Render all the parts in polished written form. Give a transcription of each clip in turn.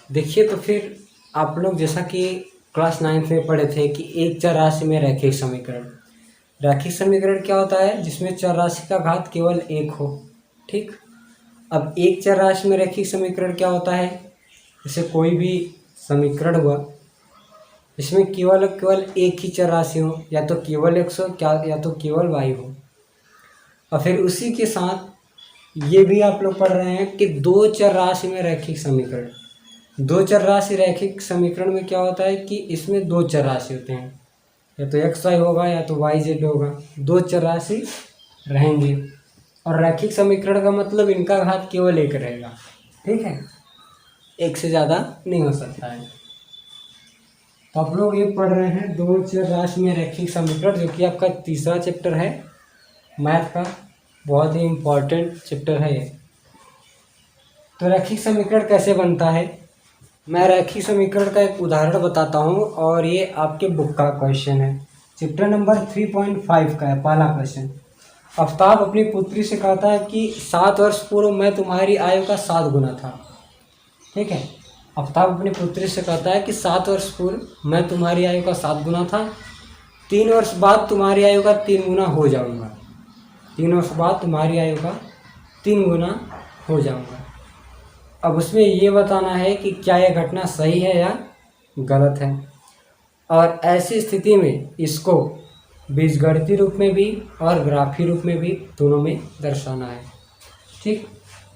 देखिए, तो फिर आप लोग जैसा कि क्लास 9th में पढ़े थे कि एक चर राशि में रैखिक समीकरण। रैखिक समीकरण क्या होता है? जिसमें चर राशि का घात केवल एक हो। ठीक। अब एक चर राशि में रैखिक समीकरण क्या होता है? जैसे कोई भी समीकरण हुआ, इसमें केवल केवल एक ही चर राशि हो, या तो केवल x हो, क्या या तो केवल y हो। और फिर उसी के साथ ये भी आप लोग पढ़ रहे हैं कि दो चर राशि में रैखिक समीकरण। दो चर राशि रैखिक समीकरण में क्या होता है कि इसमें दो चर राशि होते हैं, या तो एक्स वाई होगा या तो वाई जेड होगा। दो चर राशि रहेंगे, और रैखिक समीकरण का मतलब इनका घात केवल एक रहेगा। ठीक है, एक से ज़्यादा नहीं हो सकता है। तो आप लोग ये पढ़ रहे हैं दो चर राशि में रैखिक समीकरण, जो कि आपका तीसरा चैप्टर है मैथ का। बहुत ही इम्पोर्टेंट चैप्टर है ये। तो रैखिक समीकरण कैसे बनता है, मैं रैखिक समीकरण का एक उदाहरण बताता हूँ, और ये आपके बुक का क्वेश्चन है। चैप्टर नंबर 3.5 का है पहला क्वेश्चन। आफ्ताब अपनी पुत्री से कहता है कि 7 वर्ष पूर्व मैं तुम्हारी आयु का 7 गुना था। ठीक है, आफ्ताब अपनी पुत्री से कहता है कि 7 वर्ष पूर्व मैं तुम्हारी आयु का 7 गुना था, 3 वर्ष बाद तुम्हारी आयु का 3 गुना हो जाऊंगा। 3 वर्ष बाद तुम्हारी आयु का 3 गुना हो जाऊंगा। अब उसमें ये बताना है कि क्या यह घटना सही है या गलत है, और ऐसी स्थिति में इसको बीजगणितीय रूप में भी और ग्राफीय रूप में भी दोनों में दर्शाना है। ठीक,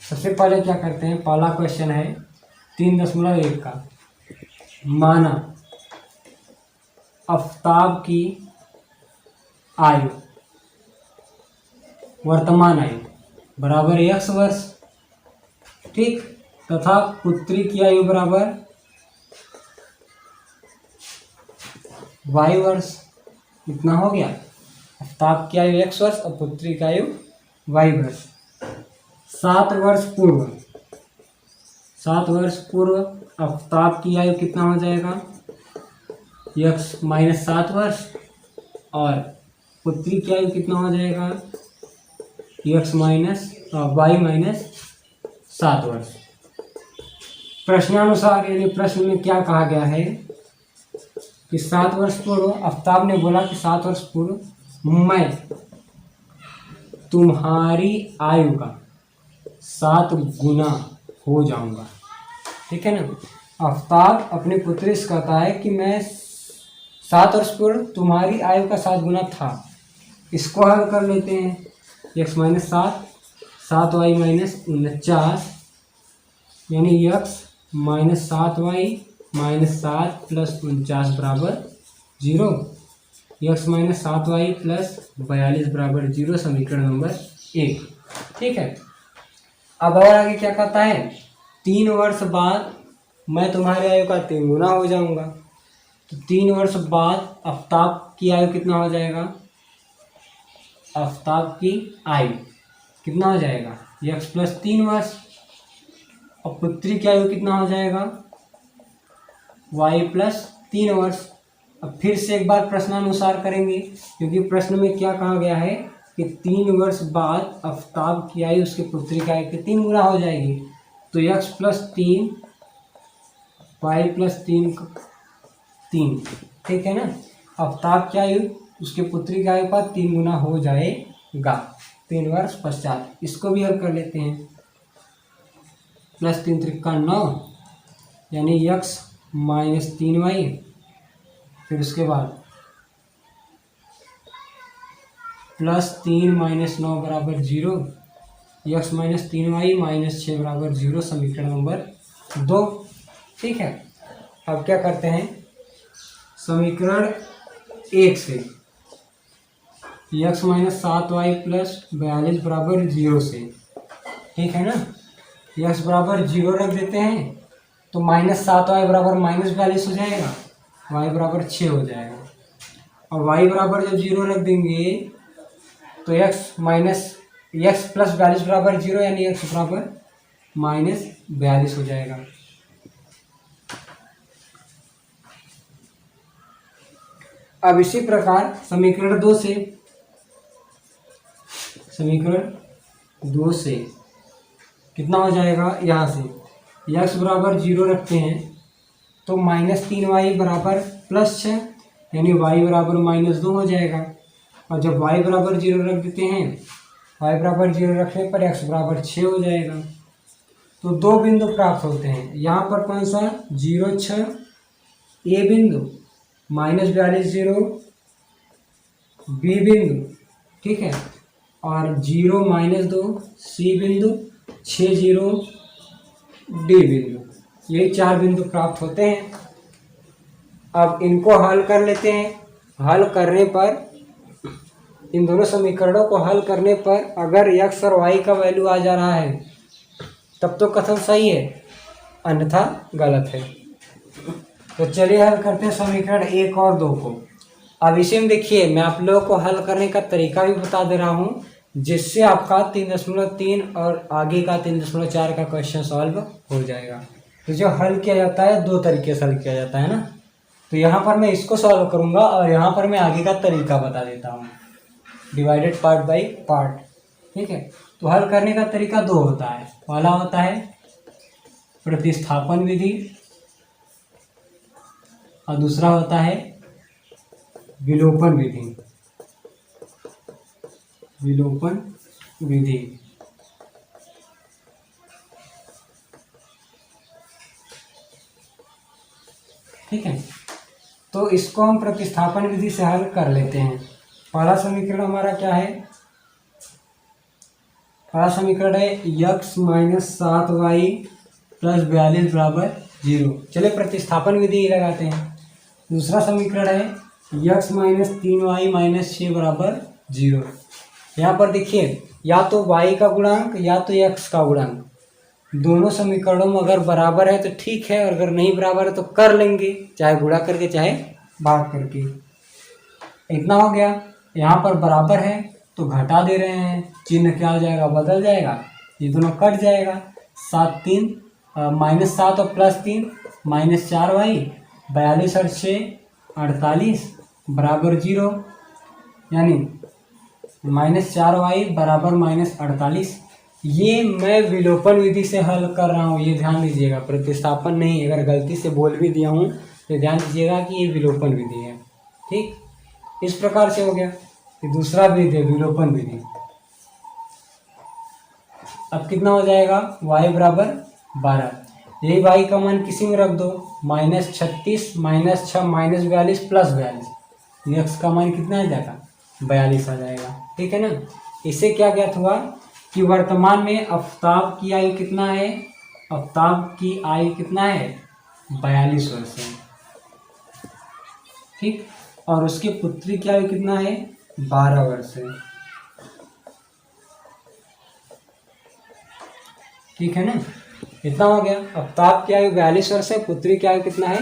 सबसे पहले क्या करते हैं, पहला क्वेश्चन है 3.1 का। माना आफ्ताब की आयु, वर्तमान आयु बराबर x वर्ष, ठीक, तथा पुत्री की आयु बराबर y वर्ष। इतना हो गया। आफ्ताब की आयु x वर्ष और पुत्री की आयु y वर्ष। 7 वर्ष पूर्व, 7 वर्ष पूर्व आफ्ताब की आयु कितना हो जाएगा, x माइनस 7 वर्ष, और पुत्री की आयु कितना हो जाएगा, x माइनस y माइनस 7 वर्ष। प्रश्नानुसार यानी प्रश्न में क्या कहा गया है कि 7 वर्ष पूर्व, आफ्ताब ने बोला कि 7 वर्ष पूर्व मैं तुम्हारी आयु का 7 गुना हो जाऊंगा। ठीक है ना, आफ्ताब अपनी पुत्री से कहता है कि मैं 7 वर्ष पूर्व तुम्हारी आयु का 7 गुना था। इसको हल कर लेते हैं, x माइनस 7, 7y माइनस 49, यानी x minus 7y minus 7 plus 49 बराबर 0। x माइनस 7y प्लस 42 बराबर 0, समीकरण नंबर 1। ठीक है, अब और आगे क्या कहता है, 3 वर्ष बाद मैं तुम्हारी आयु का 3 गुना हो जाऊंगा। तो 3 वर्ष बाद आफ्ताब की आयु कितना हो जाएगा, आफ्ताब की आयु कितना हो जाएगा, x प्लस 3 वर्ष, और पुत्री की आयु कितना हो जाएगा, y प्लस 3 वर्ष। अब फिर से एक बार प्रश्नानुसार करेंगे, क्योंकि प्रश्न में क्या कहा गया है कि 3 वर्ष बाद आफ्ताब की आयु उसकी पुत्री की आयु के 3 गुना हो जाएगी। तो x प्लस 3, y प्लस 3, ठीक है ना। आफ्ताब की आयु उसके पुत्री की आयु का 3 गुना हो जाएगा 3 वर्ष पश्चात। इसको भी हल कर लेते हैं, प्लस 3 त्रिका 9, यानी x माइनस 3y, फिर उसके बाद प्लस 3 माइनस 9 बराबर 0, x माइनस 3y माइनस 6 बराबर 0, समीकरण नंबर 2। ठीक है, अब क्या करते हैं, समीकरण 1 से x माइनस 7y प्लस 42 बराबर 0 से, ठीक है ना, x बराबर 0 रख देते हैं, तो माइनस 7y बराबर माइनस 42 हो जाएगा, y बराबर 6 हो जाएगा। और y बराबर जब 0 रख देंगे तो x प्लस 42 बराबर 0, यानी x बराबर माइनस 42 हो जाएगा। अब इसी प्रकार समीकरण 2 से कितना हो जाएगा, यहाँ से x बराबर 0 रखते हैं तो -3y बराबर +6, यानी y बराबर -2 हो जाएगा। और जब y बराबर 0 रख देते हैं, y बराबर 0 रखने पर x बराबर 6 हो जाएगा। तो दो बिंदु प्राप्त होते हैं। यहाँ पर कौन सा 0, 6 ए बिंदु, -42 0 बी बिंदु, ठीक है, और 0 -2 सी बिंदु, 6 0 डी बिंदु, ये 4 बिंदु प्राप्त होते हैं। अब इनको हल कर लेते हैं। हल करने पर इन दोनों समीकरणों को हल करने पर अगर x और y का वैल्यू आ जा रहा है तब तो कथन सही है, अन्यथा गलत है। तो चलिए हल करते हैं समीकरण 1 और 2 को। अब इसे में देखिए, मैं आप लोगों को हल करने का तरीका भी बता दे रहा हूँ, जिससे आपका 3.3 और आगे का 3.4 का क्वेश्चन सॉल्व हो जाएगा। तो जो हल किया जाता है 2 तरीके से हल किया जाता है ना। तो यहाँ पर मैं इसको सॉल्व करूँगा और यहाँ पर मैं आगे का तरीका बता देता हूँ, डिवाइडेड पार्ट बाई पार्ट, ठीक है। तो हल करने का तरीका 2 होता है। पहला होता है प्रतिस्थापन विधि और दूसरा होता है विलोपन विधि। विलोपन विधि, ठीक है। तो इसको हम प्रतिस्थापन विधि से हल कर लेते हैं। पहला समीकरण हमारा क्या है? पहला समीकरण है x - 7y + 42 बराबर 0। चलिए प्रतिस्थापन विधि लगाते हैं। दूसरा समीकरण है x - 3y - 6 बराबर 0। यहाँ पर देखिए, या तो y का गुणांक या तो x का गुणांक, दोनों समीकरणों में अगर बराबर है तो ठीक है, और अगर नहीं बराबर है तो कर लेंगे, चाहे गुणा करके चाहे भाग करके। इतना हो गया। यहाँ पर बराबर है तो घटा दे रहे हैं, चिन्ह क्या हो जाएगा, बदल जाएगा, ये दोनों कट जाएगा। 7 3 -7 और +3 -4y, 42 और 6 48 बराबर 0, यानी -4y बराबर -48। ये मैं विलोपन विधि से हल कर रहा हूँ, ये ध्यान दीजिएगा, प्रतिस्थापन नहीं। अगर गलती से बोल भी दिया हूँ तो ध्यान दीजिएगा कि ये विलोपन विधि है, ठीक। इस प्रकार से हो गया। ये दूसरा विधि है विलोपन विधि। अब कितना हो जाएगा, y बराबर 12। यही y का मान किसी में रख दो, -36 - 6 -42 + 42, x का मान कितना आ जाएगा, 42 आ जाएगा, ठीक है ना। इससे क्या ज्ञात हुआ कि वर्तमान में आफताब की आयु कितना है, आफताब की आयु कितना है, 42 वर्ष है, ठीक। और उसके पुत्री की आयु कितना है, 12 वर्ष है, ठीक है ना। इतना हो गया। आफताब की आयु 42 वर्ष है, पुत्री की आयु कितना है,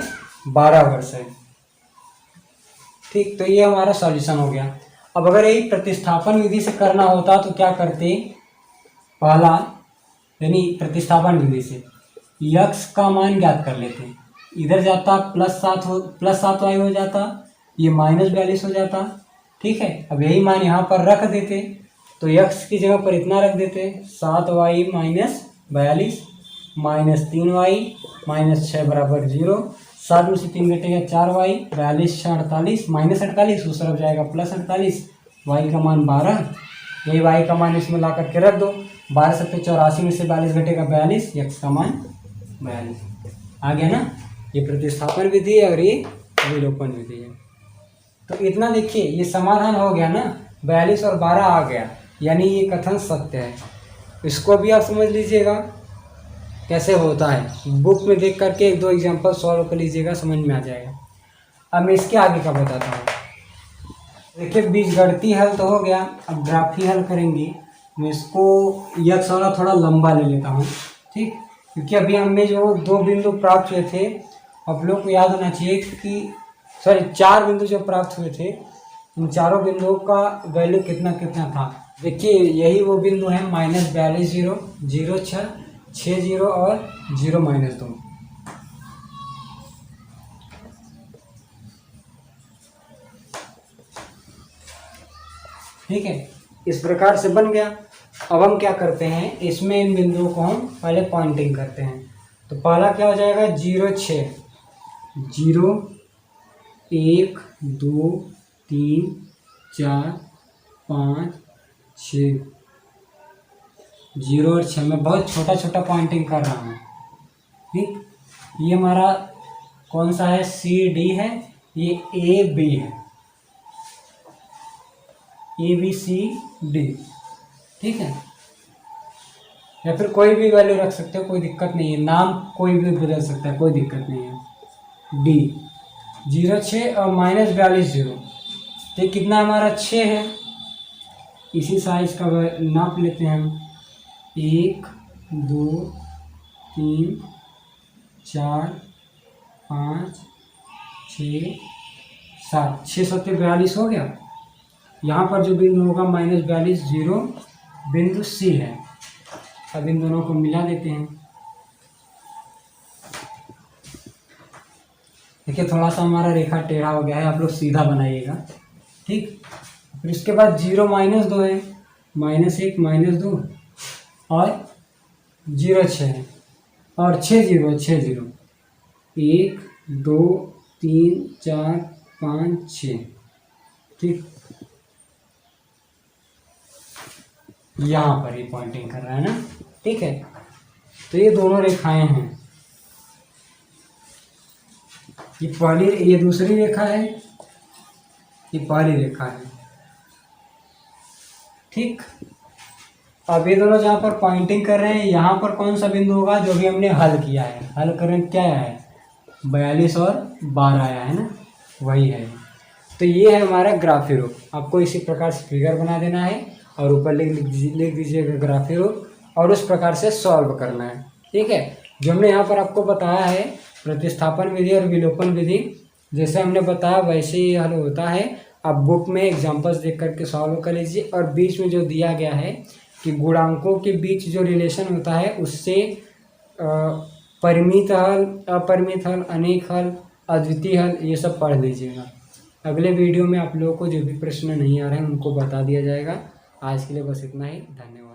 12 वर्ष है, ठीक। तो ये हमारा सॉल्यूशन हो गया। अब अगर यही प्रतिस्थापन विधि से करना होता तो क्या करते, पहला यानी प्रतिस्थापन विधि से x का मान ज्ञात कर लेते, इधर जाता +7y हो जाता, ये -42 हो जाता, ठीक है। अब यही मान यहाँ पर रख देते, तो x की जगह पर इतना रख देते, 7y - 42 -3y - 6 बराबर 0। 7 में से 3 घटेगा 4y, 42 6 48, -48 उस तरफ जाएगा +48, y का मान 12, यही y का मान इसमें ला करके रख दो। 12 7 84 में से 42 घटेगा 42, x का मान 42 आ गया ना। ये प्रतिस्थापन विधि है और ये विलोपन विधि है। तो इतना देखिए, ये समाधान हो गया ना, 42 और 12 आ गया, यानी ये कथन सत्य है। इसको भी आप समझ लीजिएगा कैसे होता है, बुक में देख करके 1-2 एग्जाम्पल सॉल्व कर लीजिएगा, समझ में आ जाएगा। अब मैं इसके आगे का बताता हूँ। देखिए, बीजगणितीय हल तो हो गया, अब ग्राफी हल करेंगे। मैं इसको यक्स वाला थोड़ा लंबा ले लेता हूँ, ठीक, क्योंकि अभी हमें जो 2 बिंदु प्राप्त हुए थे, आप लोग को याद होना चाहिए कि 4 बिंदु जो प्राप्त हुए थे, उन चारों बिंदुओं का वैल्यू कितना कितना था। देखिए, यही वो बिंदु है, -42 0 0 6 6 0 और 0 -2, ठीक है। इस प्रकार से बन गया। अब हम क्या करते हैं, इसमें इन बिंदुओं को हम पहले पॉइंटिंग करते हैं। तो पहला क्या हो जाएगा 0 6, 0 1 2 3 4 5 6, 0 और 6 में बहुत छोटा छोटा पॉइंटिंग कर रहा हूँ। ठीक, ये हमारा कौन सा है, CD है, ये AB है, ABCD। ठीक है, या फिर कोई भी वैल्यू रख सकते हो, कोई दिक्कत नहीं है, नाम कोई भी बदल सकता है, कोई दिक्कत नहीं है। D 0 6 और -42 0, तो कितना हमारा 6 है। इसी साइज का नाप लेते हैं हम, 1 2 3 4 5 6 7, 6 7 42 हो गया। यहाँ पर जो बिंदु होगा -42 0 बिंदु C है। अब इन दोनों को मिला देते हैं। देखिए थोड़ा सा हमारा रेखा टेढ़ा हो गया है, आप लोग सीधा बनाइएगा। ठीक, फिर इसके बाद 0 -2 है, -1 -2 और 0 6 है, और 6 0 6 0, 1 2 3 4 5 6। ठीक, यहाँ पर ये पॉइंटिंग कर रहा है ना। ठीक है, तो ये दोनों रेखाएं हैं, ये दूसरी रेखा है, ये पहली रेखा है। ठीक, अब ये दोनों जहाँ पर पॉइंटिंग कर रहे हैं, यहाँ पर कौन सा बिंदु होगा जो भी हमने हल किया है। हल करें क्या आया है, 42 और 12 आया है ना, वही है। तो ये है हमारा ग्राफी रूप। आपको इसी प्रकार से फिगर बना देना है और ऊपर लिख दीजिएगा ग्राफी रूप, और उस प्रकार से सॉल्व करना है। ठीक है, जो हमने यहाँ पर आपको बताया है प्रतिस्थापन विधि और विलोपन विधि, जैसे हमने बताया वैसे ही हल होता है। आप बुक में एग्जांपल्स देख करके सॉल्व कर लीजिए, और बीच में जो दिया गया है कि गुणांकों के बीच जो रिलेशन होता है उससे परिमित हल, अपरिमित हल, अनेक हल, अद्वितीय हल, ये सब पढ़ लीजिएगा। अगले वीडियो में आप लोगों को जो भी प्रश्न नहीं आ रहे हैं उनको बता दिया जाएगा। आज के लिए बस इतना ही, धन्यवाद।